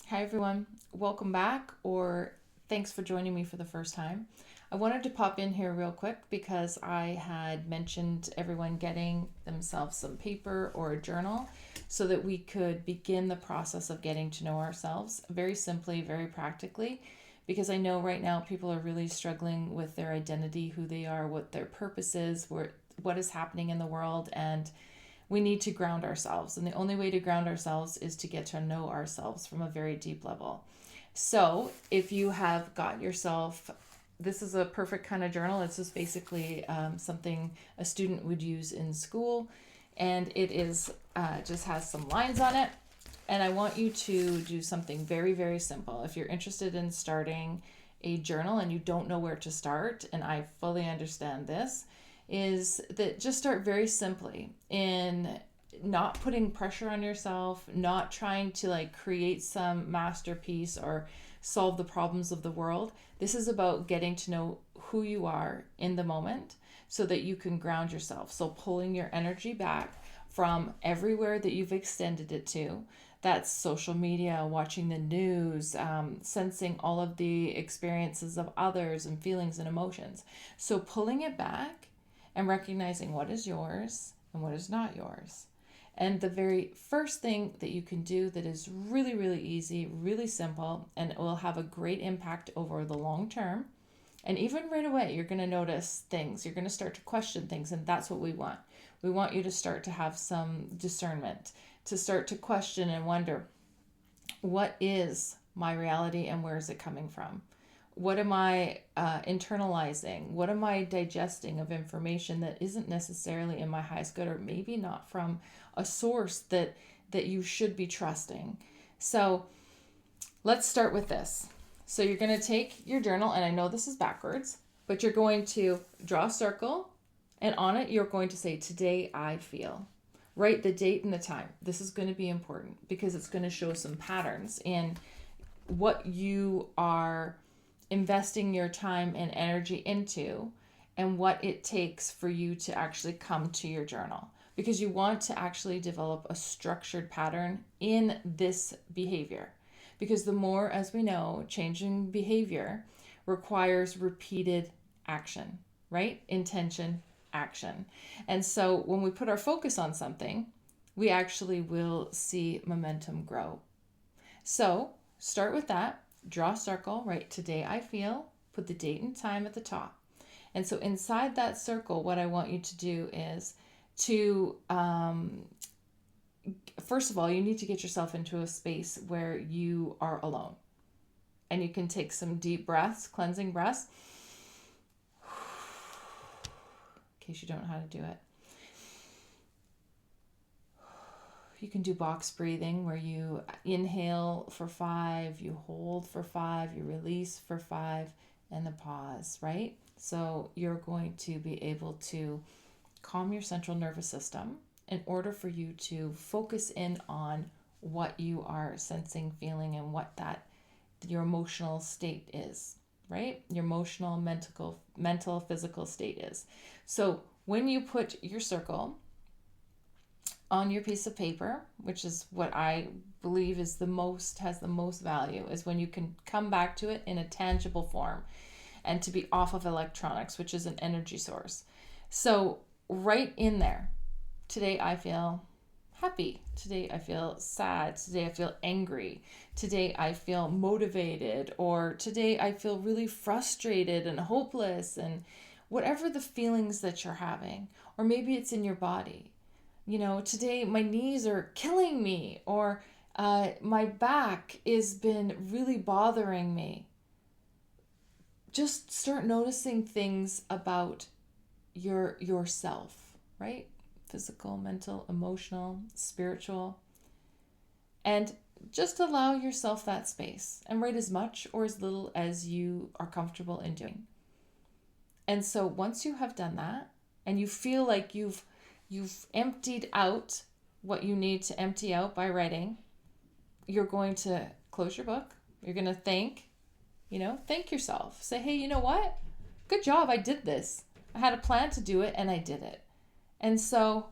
Hi, everyone. Welcome back, or thanks for joining me for the first time. I wanted to pop in here real quick because I had mentioned everyone getting themselves some paper or a journal so that we could begin the process of getting to know ourselves very simply, very practically. Because I know right now people are really struggling with their identity, who they are, what their purpose is, what is happening in the world, and we need to ground ourselves. And the only way to ground ourselves is to get to know ourselves from a very deep level. So if you have got yourself, this is a perfect kind of journal. It's just basically something a student would use in school. And it is just has some lines on it. And I want you to do something very, very simple. If you're interested in starting a journal and you don't know where to start, and I fully understand this, is that just start very simply in not putting pressure on yourself, not trying to like create some masterpiece or solve the problems of the world. This is about getting to know who you are in the moment so that you can ground yourself. So pulling your energy back from everywhere that you've extended it to. That's social media, watching the news, sensing all of the experiences of others and feelings and emotions. So pulling it back and recognizing what is yours and what is not yours. And the very first thing that you can do that is really, really easy, really simple, and it will have a great impact over the long term. And even right away, you're going to notice things. You're going to start to question things, and that's what we want. We want you to start to have some discernment, to start to question and wonder, what is my reality and where is it coming from? What am I internalizing? What am I digesting of information that isn't necessarily in my highest good, or maybe not from a source that you should be trusting? So let's start with this. So you're going to take your journal, and I know this is backwards, but you're going to draw a circle, and on it you're going to say, today I feel. Write the date and the time. This is going to be important because it's going to show some patterns in what you are investing your time and energy into, and what it takes for you to actually come to your journal, because you want to actually develop a structured pattern in this behavior, because the more, as we know, changing behavior requires repeated action, right? Intention, action. And so when we put our focus on something, we actually will see momentum grow. So start with that. Draw a circle, right? Today I feel, put the date and time at the top. And so inside that circle, what I want you to do is to, first of all, you need to get yourself into a space where you are alone. And you can take some deep breaths, cleansing breaths, in case you don't know how to do it. You can do box breathing where you inhale for 5, you hold for 5, you release for 5, and the pause, right? So you're going to be able to calm your central nervous system in order for you to focus in on what you are sensing, feeling, and what that your emotional state is, right? Your emotional, mental, physical state is. So when you put your circle on your piece of paper, which is what I believe has the most value, is when you can come back to it in a tangible form and to be off of electronics, which is an energy source. So right in there, today I feel happy. Today I feel sad. Today I feel angry. Today I feel motivated, or today I feel really frustrated and hopeless, and whatever the feelings that you're having, or maybe it's in your body. Today my knees are killing me, or my back has been really bothering me. Just start noticing things about yourself, right? Physical, mental, emotional, spiritual. And just allow yourself that space and write as much or as little as you are comfortable in doing. And so once you have done that and you feel like you've emptied out what you need to empty out by writing, you're going to close your book. You're going to thank yourself. Say, hey, you know what? Good job. I did this. I had a plan to do it and I did it. And so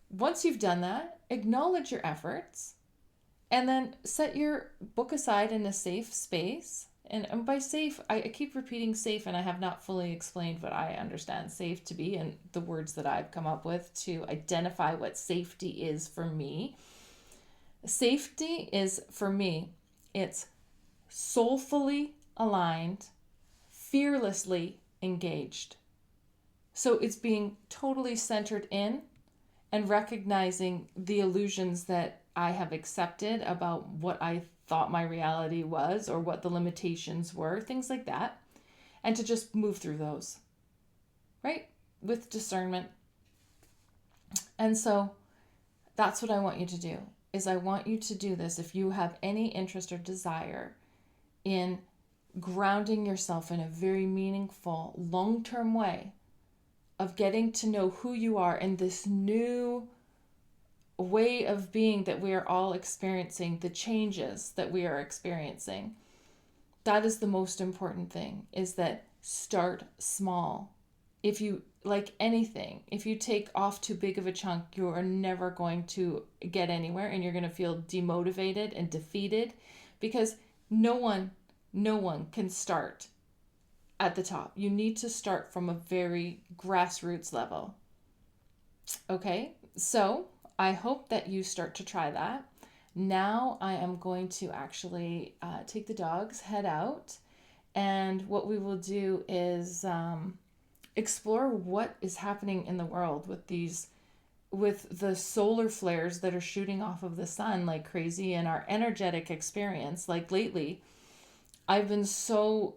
once you've done that, acknowledge your efforts And then set your book aside in a safe space. And by safe, I keep repeating safe, and I have not fully explained what I understand safe to be and the words that I've come up with to identify what safety is for me. Safety is, for me, it's soulfully aligned, fearlessly engaged. So it's being totally centered in and recognizing the illusions that I have accepted about what I thought my reality was or what the limitations were, things like that, and to just move through those, right? With discernment. And so that's what I want you to do, is I want you to do this if you have any interest or desire in grounding yourself in a very meaningful, long-term way of getting to know who you are in this new way of being that we are all experiencing, the changes that we are experiencing. That is the most important thing, is that start small. If you, like anything, if you take off too big of a chunk, you are never going to get anywhere, and you're going to feel demotivated and defeated, because no one can start at the top. You need to start from a very grassroots level. Okay, so I hope that you start to try that. Now I am going to actually take the dogs, head out, and what we will do is explore what is happening in the world with the solar flares that are shooting off of the sun like crazy, and our energetic experience. Like lately, I've been so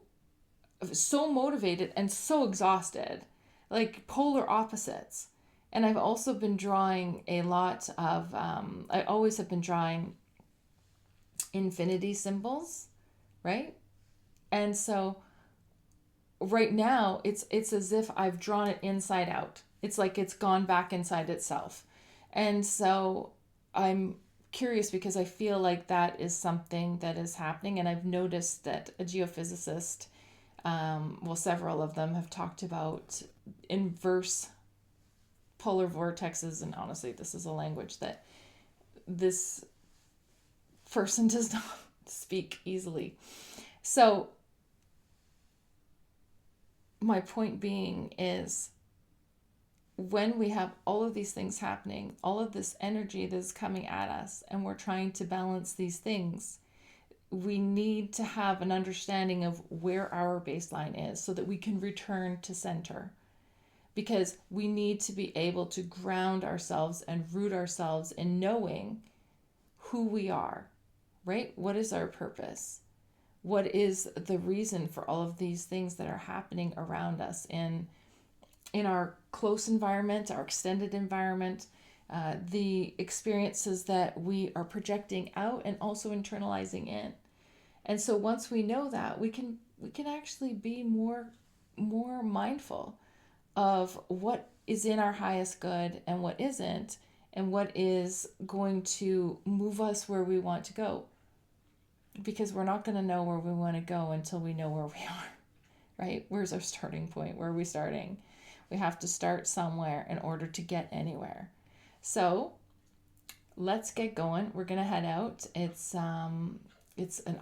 motivated and so exhausted, like polar opposites. And I've also been drawing a lot of, I always have been drawing infinity symbols, right? And so right now it's as if I've drawn it inside out. It's like it's gone back inside itself. And so I'm curious because I feel like that is something that is happening. And I've noticed that a geophysicist, several of them have talked about inverse polar vortexes. And honestly, this is a language that this person does not speak easily. So my point being is, when we have all of these things happening, all of this energy that's coming at us, and we're trying to balance these things, we need to have an understanding of where our baseline is so that we can return to center. Because we need to be able to ground ourselves and root ourselves in knowing who we are, right? What is our purpose? What is the reason for all of these things that are happening around us in our close environment, our extended environment, the experiences that we are projecting out and also internalizing in. And so once we know that, we can actually be more mindful of what is in our highest good and what isn't, and what is going to move us where we want to go. Because we're not going to know where we want to go until we know where we are, right? Where's our starting point? Where are we starting? We have to start somewhere in order to get anywhere. So let's get going. We're going to head out. It's an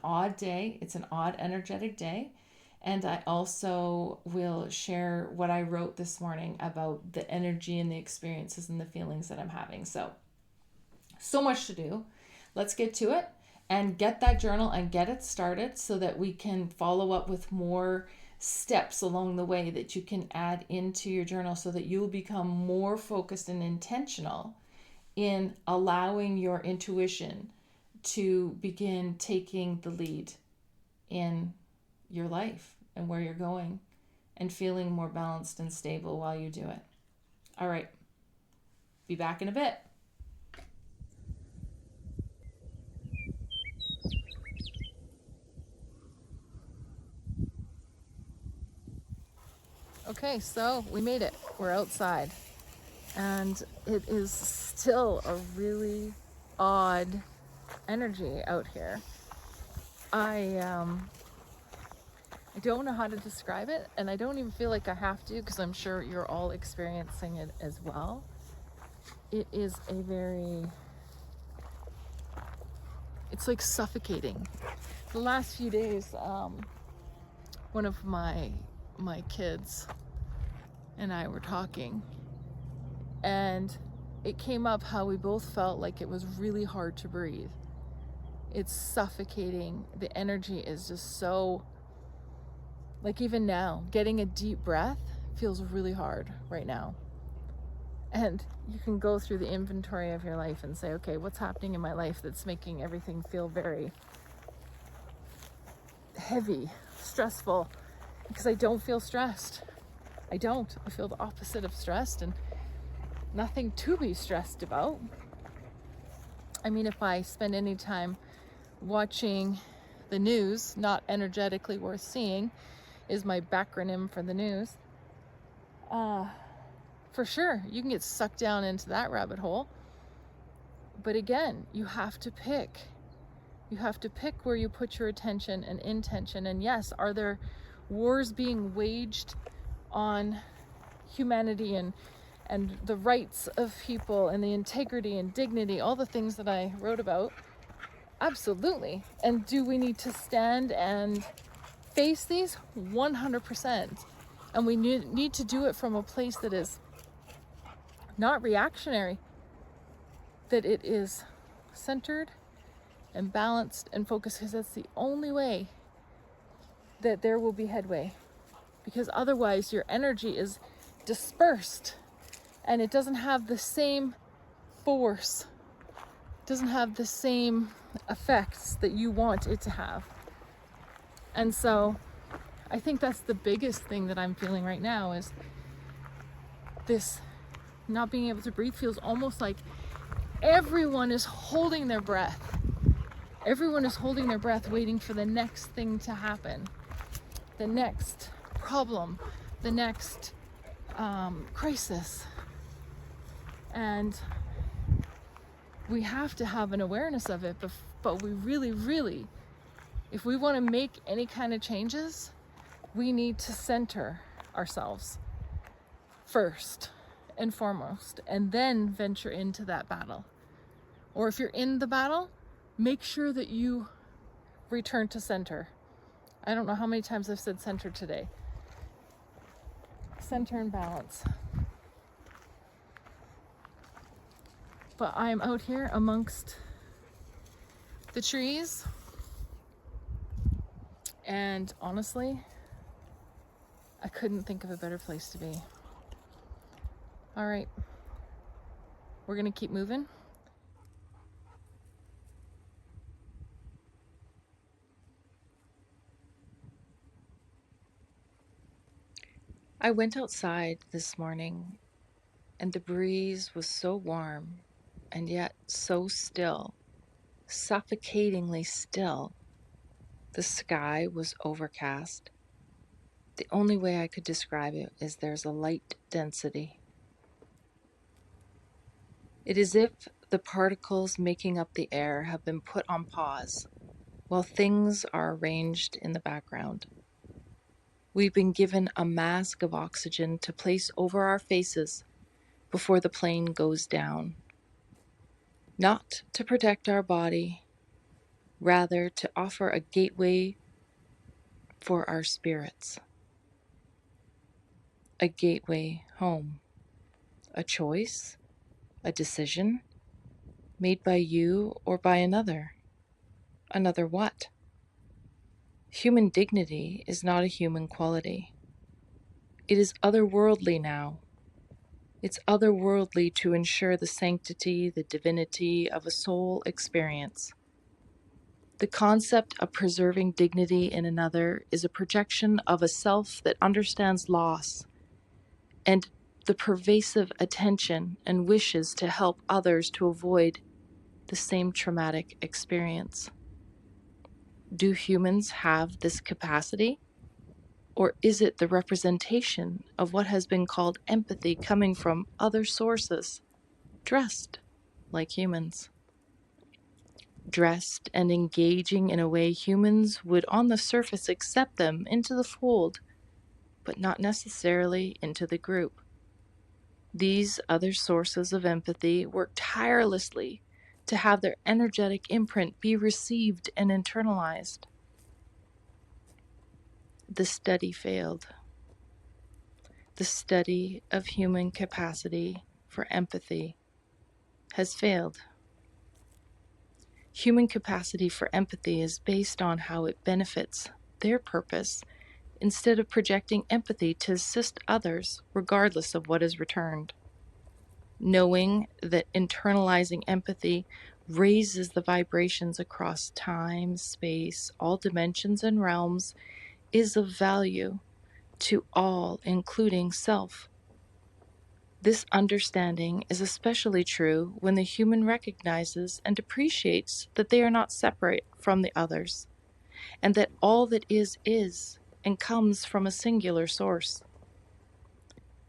odd day. It's an odd energetic day. And I also will share what I wrote this morning about the energy and the experiences and the feelings that I'm having. So much to do. Let's get to it and get that journal and get it started so that we can follow up with more steps along the way that you can add into your journal so that you'll become more focused and intentional in allowing your intuition to begin taking the lead in your life and where you're going, and feeling more balanced and stable while you do it. All right. Be back in a bit. Okay, so we made it. We're outside. And it is still a really odd energy out here. I don't know how to describe it, and I don't even feel like I have to, because I'm sure you're all experiencing it as well. It is a very it's like suffocating. The last few days, one of my kids and I were talking, and it came up how we both felt like it was really hard to breathe. It's suffocating. The energy is just so, like, even now, getting a deep breath feels really hard right now. And you can go through the inventory of your life and say, okay, what's happening in my life that's making everything feel very heavy, stressful? Because I don't feel stressed. I don't. I feel the opposite of stressed, and nothing to be stressed about. I mean, if I spend any time watching the news, not energetically worth seeing is my backronym for the news. For sure, you can get sucked down into that rabbit hole. But again, you have to pick. You have to pick where you put your attention and intention. And yes, are there wars being waged on humanity and the rights of people and the integrity and dignity, all the things that I wrote about? Absolutely. And do we need to stand and face these? 100%. And we need to do it from a place that is not reactionary, that it is centered and balanced and focused, because that's the only way that there will be headway. Because otherwise your energy is dispersed and it doesn't have the same force, doesn't have the same effects that you want it to have. And so I think that's the biggest thing that I'm feeling right now, is this not being able to breathe feels almost like everyone is holding their breath. Everyone is holding their breath, waiting for the next thing to happen, the next problem, the next crisis. And we have to have an awareness of it, but we really, really, if we want to make any kind of changes, we need to center ourselves first and foremost, and then venture into that battle. Or if you're in the battle, make sure that you return to center. I don't know how many times I've said center today. Center and balance. But I'm out here amongst the trees, and honestly, I couldn't think of a better place to be. All right, we're gonna keep moving. I went outside this morning, and the breeze was so warm and yet so still, suffocatingly still. The sky was overcast. The only way I could describe it is there's a light density. It is as if the particles making up the air have been put on pause while things are arranged in the background. We've been given a mask of oxygen to place over our faces before the plane goes down. Not to protect our body, rather to offer a gateway for our spirits. A gateway home. A choice, a decision, made by you or by another. Another what? Human dignity is not a human quality. It is otherworldly now. It's otherworldly to ensure the sanctity, the divinity of a soul experience. The concept of preserving dignity in another is a projection of a self that understands loss and the pervasive attention and wishes to help others to avoid the same traumatic experience. Do humans have this capacity? Or is it the representation of what has been called empathy coming from other sources, dressed like humans? Dressed and engaging in a way humans would on the surface accept them into the fold, but not necessarily into the group. These other sources of empathy work tirelessly to have their energetic imprint be received and internalized. The study failed. The study of human capacity for empathy has failed. Human capacity for empathy is based on how it benefits their purpose instead of projecting empathy to assist others regardless of what is returned. Knowing that internalizing empathy raises the vibrations across time, space, all dimensions and realms is of value to all, including self. This understanding is especially true when the human recognizes and appreciates that they are not separate from the others, and that all that is and comes from a singular source.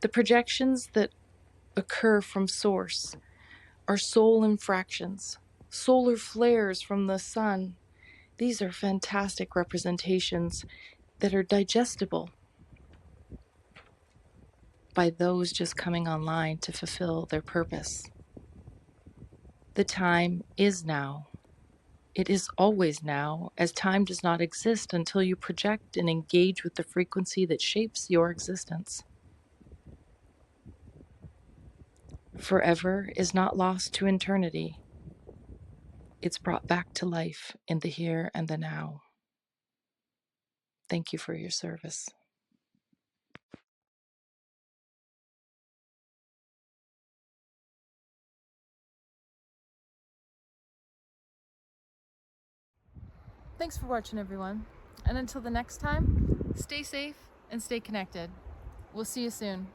The projections that occur from source are soul infractions, solar flares from the sun. These are fantastic representations that are digestible by those just coming online to fulfill their purpose. The time is now. It is always now, as time does not exist until you project and engage with the frequency that shapes your existence. Forever is not lost to eternity. It's brought back to life in the here and the now. Thank you for your service. Thanks for watching, everyone. And until the next time, stay safe and stay connected. We'll see you soon.